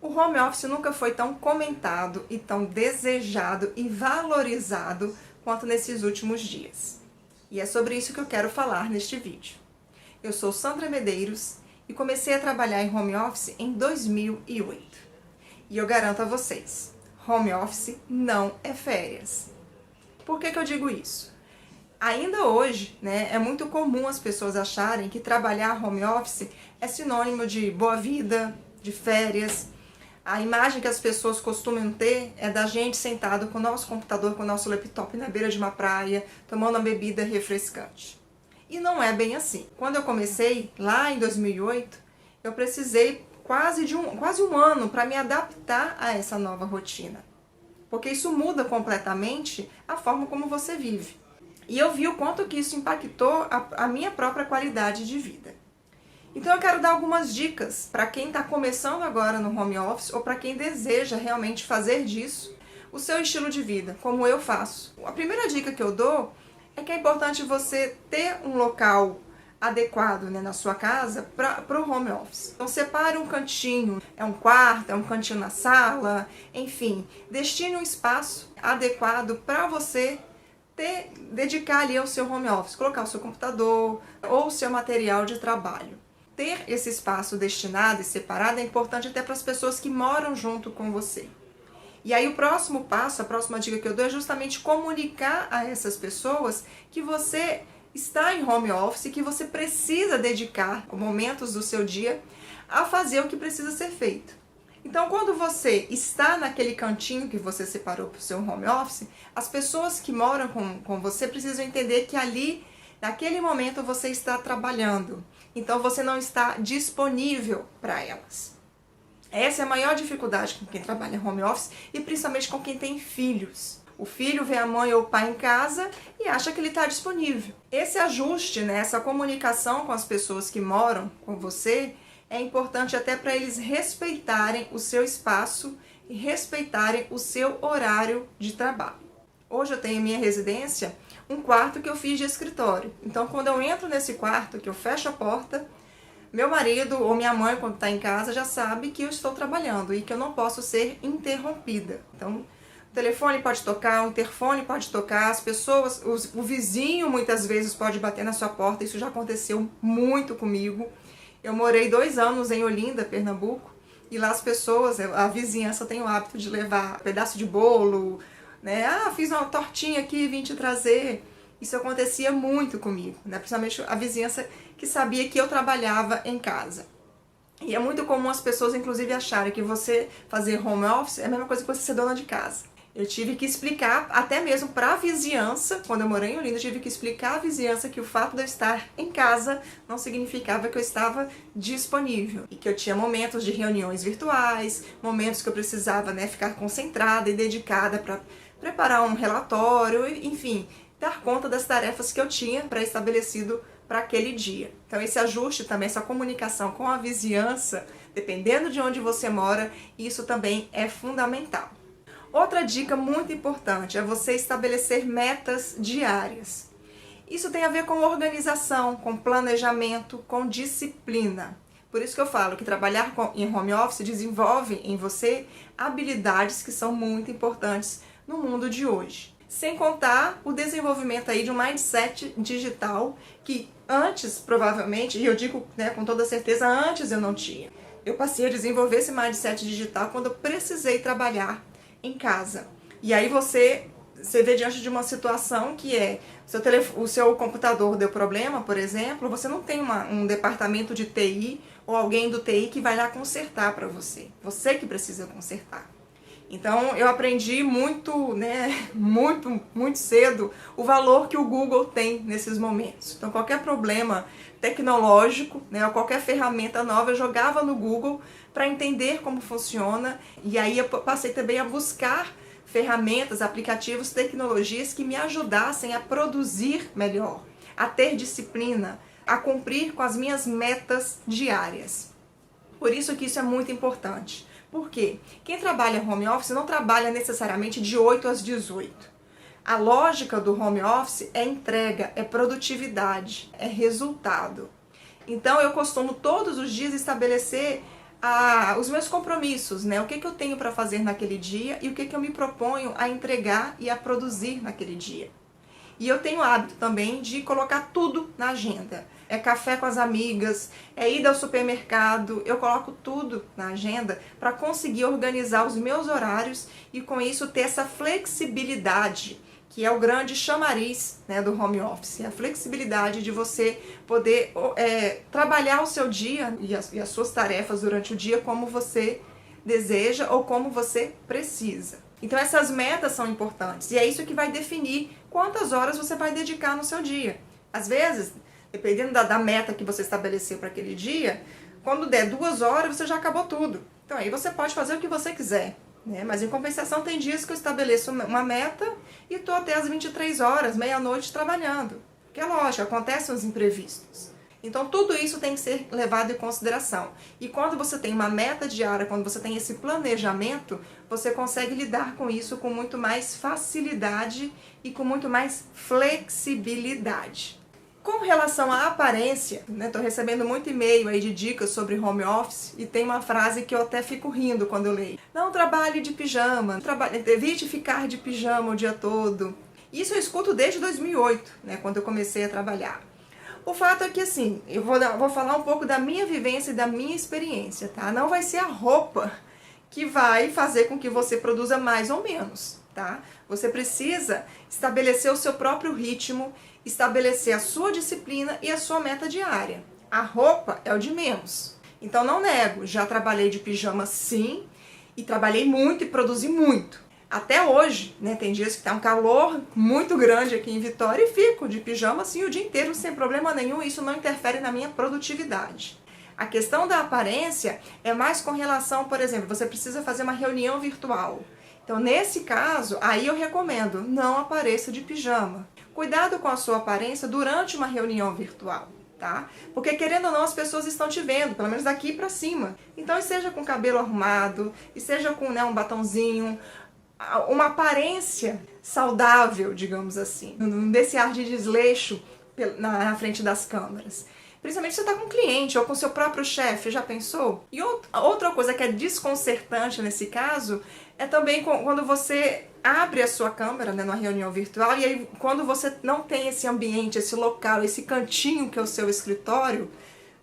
O home office nunca foi tão comentado e tão desejado e valorizado quanto nesses últimos dias. E é sobre isso que eu quero falar neste vídeo. Eu sou Sandra Medeiros e comecei a trabalhar em home office em 2008. E eu garanto a vocês, home office não é férias. Por que eu digo isso? Ainda hoje, é muito comum as pessoas acharem que trabalhar home office é sinônimo de boa vida, de férias. A imagem que as pessoas costumam ter é da gente sentado com o nosso computador, com o nosso laptop na beira de uma praia, tomando uma bebida refrescante. E não é bem assim. Quando eu comecei, lá em 2008, eu precisei quase um ano para me adaptar a essa nova rotina. Porque isso muda completamente a forma como você vive. E eu vi o quanto que isso impactou a minha própria qualidade de vida. Então eu quero dar algumas dicas para quem está começando agora no home office ou para quem deseja realmente fazer disso o seu estilo de vida, como eu faço. A primeira dica que eu dou é que é importante você ter um local adequado na sua casa para o home office. Então separe um cantinho, é um quarto, é um cantinho na sala, enfim, destine um espaço adequado para você dedicar ali ao seu home office, colocar o seu computador ou o seu material de trabalho. Ter esse espaço destinado e separado é importante até para as pessoas que moram junto com você. E aí o próximo passo, a próxima dica que eu dou é justamente comunicar a essas pessoas que você está em home office, que você precisa dedicar momentos do seu dia a fazer o que precisa ser feito. Então, quando você está naquele cantinho que você separou para o seu home office, as pessoas que moram com você precisam entender que ali, naquele momento, você está trabalhando. Então, você não está disponível para elas. Essa é a maior dificuldade com quem trabalha home office e principalmente com quem tem filhos. O filho vê a mãe ou o pai em casa e acha que ele está disponível. Esse ajuste, essa comunicação com as pessoas que moram com você é importante até para eles respeitarem o seu espaço e respeitarem o seu horário de trabalho. Hoje eu tenho em minha residência um quarto que eu fiz de escritório. Então, quando eu entro nesse quarto, que eu fecho a porta, meu marido ou minha mãe, quando está em casa, já sabe que eu estou trabalhando e que eu não posso ser interrompida. Então, o telefone pode tocar, o interfone pode tocar, as pessoas, o vizinho muitas vezes pode bater na sua porta, isso já aconteceu muito comigo. Eu morei 2 anos em Olinda, Pernambuco, e lá as pessoas, a vizinhança tem o hábito de levar um pedaço de bolo, fiz uma tortinha aqui, vim te trazer. Isso acontecia muito comigo, principalmente a vizinhança que sabia que eu trabalhava em casa. E é muito comum as pessoas, inclusive, acharem que você fazer home office é a mesma coisa que você ser dona de casa. Eu tive que explicar, até mesmo para a vizinhança, quando eu morei em Olinda, eu tive que explicar à vizinhança que o fato de eu estar em casa não significava que eu estava disponível. E que eu tinha momentos de reuniões virtuais, momentos que eu precisava ficar concentrada e dedicada para preparar um relatório, enfim, dar conta das tarefas que eu tinha pré-estabelecido para aquele dia. Então esse ajuste também, essa comunicação com a vizinhança, dependendo de onde você mora, isso também é fundamental. Outra dica muito importante é você estabelecer metas diárias. Isso tem a ver com organização, com planejamento, com disciplina. Por isso que eu falo que trabalhar em home office desenvolve em você habilidades que são muito importantes no mundo de hoje. Sem contar o desenvolvimento aí de um mindset digital que antes, provavelmente, e eu digo com toda certeza, antes eu não tinha. Eu passei a desenvolver esse mindset digital quando eu precisei trabalhar em casa. E aí você vê diante de uma situação que o seu computador deu problema, por exemplo, você não tem um departamento de TI ou alguém do TI que vai lá consertar para você. Você que precisa consertar. Então eu aprendi muito cedo o valor que o Google tem nesses momentos. Então qualquer problema tecnológico, ou qualquer ferramenta nova, eu jogava no Google para entender como funciona. E aí eu passei também a buscar ferramentas, aplicativos, tecnologias que me ajudassem a produzir melhor, a ter disciplina, a cumprir com as minhas metas diárias. Por isso que isso é muito importante. Por quê? Quem trabalha home office não trabalha necessariamente de 8 às 18. A lógica do home office é entrega, é produtividade, é resultado. Então eu costumo todos os dias estabelecer os meus compromissos, né? O que eu tenho para fazer naquele dia e o que eu me proponho a entregar e a produzir naquele dia. E eu tenho o hábito também de colocar tudo na agenda. É café com as amigas, é ida ao supermercado, eu coloco tudo na agenda para conseguir organizar os meus horários e com isso ter essa flexibilidade, que é o grande chamariz, né, do home office. A flexibilidade de você poder trabalhar o seu dia e as suas tarefas durante o dia como você deseja ou como você precisa. Então essas metas são importantes e é isso que vai definir quantas horas você vai dedicar no seu dia. Às vezes, dependendo da meta que você estabeleceu para aquele dia, quando der 2 horas você já acabou tudo. Então aí você pode fazer o que você quiser, né? Mas em compensação tem dias que eu estabeleço uma meta e estou até as 23 horas, meia-noite trabalhando. Porque é lógico, acontecem os imprevistos. Então tudo isso tem que ser levado em consideração. E quando você tem uma meta diária, quando você tem esse planejamento, você consegue lidar com isso com muito mais facilidade e com muito mais flexibilidade. Com relação à aparência, né, tô recebendo muito e-mail aí de dicas sobre home office e tem uma frase que eu até fico rindo quando eu leio. Não trabalhe de pijama, evite ficar de pijama o dia todo. Isso eu escuto desde 2008, né, quando eu comecei a trabalhar. O fato é que, assim, eu vou falar um pouco da minha vivência e da minha experiência, tá? Não vai ser a roupa que vai fazer com que você produza mais ou menos, tá? Você precisa estabelecer o seu próprio ritmo, estabelecer a sua disciplina e a sua meta diária. A roupa é o de menos. Então, não nego, já trabalhei de pijama sim, e trabalhei muito e produzi muito. Até hoje, né, tem dias que tá um calor muito grande aqui em Vitória e fico de pijama assim o dia inteiro sem problema nenhum, isso não interfere na minha produtividade. A questão da aparência é mais com relação, por exemplo, você precisa fazer uma reunião virtual. Então, nesse caso, aí eu recomendo, não apareça de pijama. Cuidado com a sua aparência durante uma reunião virtual, tá? Porque querendo ou não, as pessoas estão te vendo, pelo menos daqui pra cima. Então, seja com o cabelo arrumado, seja com, né, um batonzinho, uma aparência saudável, digamos assim, desse ar de desleixo na frente das câmeras. Principalmente se você está com um cliente ou com seu próprio chefe, já pensou? E outra coisa que é desconcertante nesse caso é também quando você abre a sua câmera, né, numa reunião virtual, e aí quando você não tem esse ambiente, esse local, esse cantinho que é o seu escritório,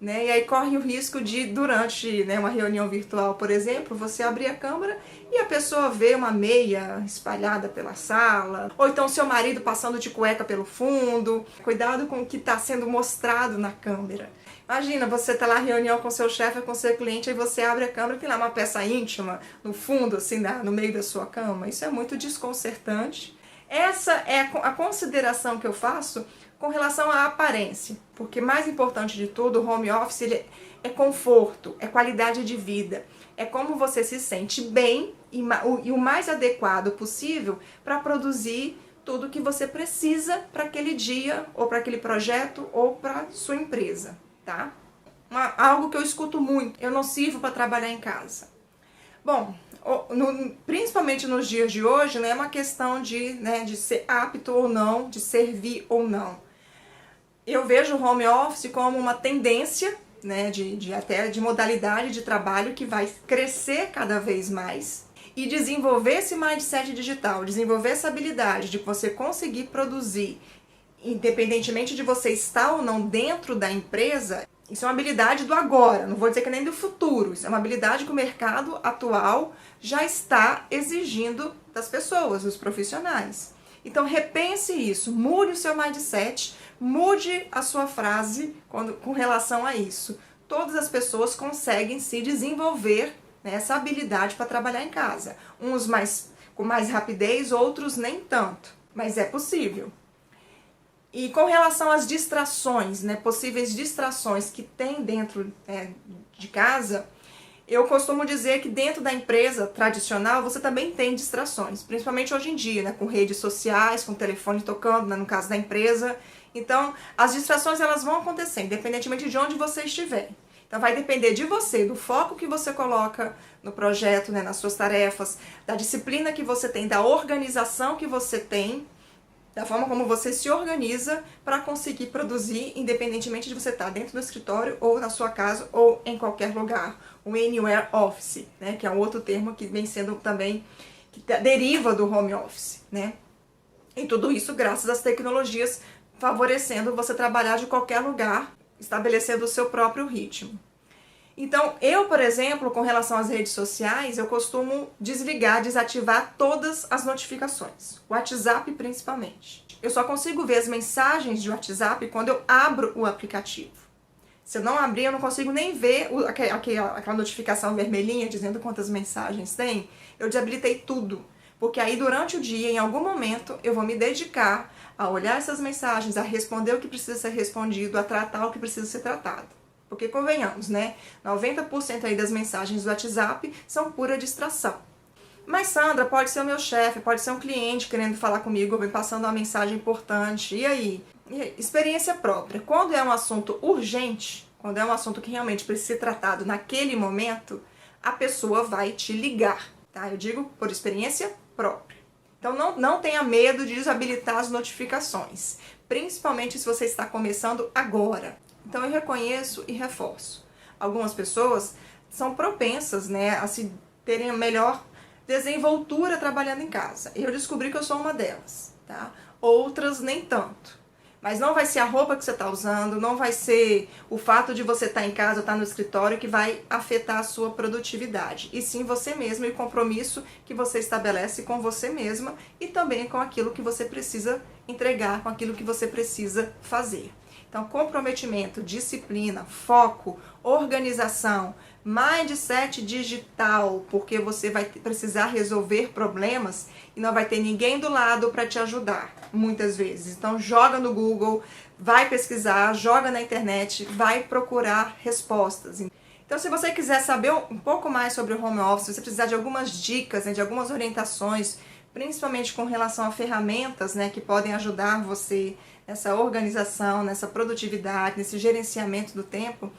né, e aí corre o risco de, durante, né, uma reunião virtual, por exemplo, você abrir a câmera e a pessoa vê uma meia espalhada pela sala, ou então seu marido passando de cueca pelo fundo. Cuidado com o que está sendo mostrado na câmera. Imagina, você está lá em reunião com seu chefe, com seu cliente, aí você abre a câmera e tem lá uma peça íntima no fundo, assim, no meio da sua cama. Isso é muito desconcertante. Essa é a consideração que eu faço com relação à aparência, porque mais importante de tudo, o home office é conforto, é qualidade de vida, é como você se sente bem e o mais adequado possível para produzir tudo que você precisa para aquele dia, ou para aquele projeto, ou para sua empresa, tá? Algo que eu escuto muito, eu não sirvo para trabalhar em casa. Bom, principalmente nos dias de hoje, né, é uma questão de ser apto ou não, de servir ou não. Eu vejo o home office como uma tendência, né, até de modalidade de trabalho que vai crescer cada vez mais e desenvolver esse mindset digital, desenvolver essa habilidade de você conseguir produzir, independentemente de você estar ou não dentro da empresa. Isso é uma habilidade do agora, não vou dizer que nem do futuro, isso é uma habilidade que o mercado atual já está exigindo das pessoas, dos profissionais. Então repense isso, mude o seu mindset, mude a sua frase com relação a isso. Todas as pessoas conseguem se desenvolver, né, essa habilidade para trabalhar em casa. Uns com mais rapidez, outros nem tanto, mas é possível. E com relação às distrações, né, possíveis distrações que tem dentro de casa, eu costumo dizer que dentro da empresa tradicional você também tem distrações, principalmente hoje em dia, né, com redes sociais, com o telefone tocando, né, no caso da empresa. Então, as distrações elas vão acontecer, independentemente de onde você estiver. Então, vai depender de você, do foco que você coloca no projeto, né, nas suas tarefas, da disciplina que você tem, da organização que você tem, da forma como você se organiza para conseguir produzir, independentemente de você estar dentro do escritório ou na sua casa ou em qualquer lugar. O Anywhere Office, né, que é um outro termo que vem sendo também, que deriva do home office, né? E tudo isso graças às tecnologias favorecendo você trabalhar de qualquer lugar, estabelecendo o seu próprio ritmo. Então, eu, por exemplo, com relação às redes sociais, eu costumo desligar, desativar todas as notificações, o WhatsApp principalmente. Eu só consigo ver as mensagens de WhatsApp quando eu abro o aplicativo. Se eu não abrir, eu não consigo nem ver aquela notificação vermelhinha dizendo quantas mensagens tem. Eu desabilitei tudo, porque aí durante o dia, em algum momento, eu vou me dedicar a olhar essas mensagens, a responder o que precisa ser respondido, a tratar o que precisa ser tratado. Porque convenhamos, né? 90% aí das mensagens do WhatsApp são pura distração. Mas Sandra, pode ser o meu chefe, pode ser um cliente querendo falar comigo, me passando uma mensagem importante. E aí? Experiência própria. Quando é um assunto urgente, quando é um assunto que realmente precisa ser tratado naquele momento, a pessoa vai te ligar, tá? Eu digo por experiência própria. Então não tenha medo de desabilitar as notificações, principalmente se você está começando agora. Então eu reconheço e reforço. Algumas pessoas são propensas, né, a se terem a melhor desenvoltura trabalhando em casa. Eu descobri que eu sou uma delas, tá? Outras nem tanto. Mas não vai ser a roupa que você está usando, não vai ser o fato de você estar em casa ou estar no escritório que vai afetar a sua produtividade. E sim você mesmo e o compromisso que você estabelece com você mesma e também com aquilo que você precisa entregar, com aquilo que você precisa fazer. Então, comprometimento, disciplina, foco, organização, mindset digital, porque você vai precisar resolver problemas e não vai ter ninguém do lado para te ajudar, muitas vezes. Então, joga no Google, vai pesquisar, joga na internet, vai procurar respostas. Então, se você quiser saber um pouco mais sobre o home office, se você precisar de algumas dicas, né, de algumas orientações, principalmente com relação a ferramentas, né, que podem ajudar você nessa organização, nessa produtividade, nesse gerenciamento do tempo,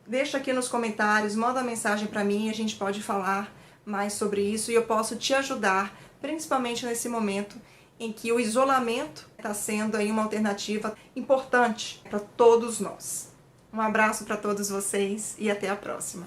deixa aqui nos comentários, manda uma mensagem para mim, a gente pode falar mais sobre isso e eu posso te ajudar, principalmente nesse momento em que o isolamento está sendo aí uma alternativa importante para todos nós. Um abraço para todos vocês e até a próxima.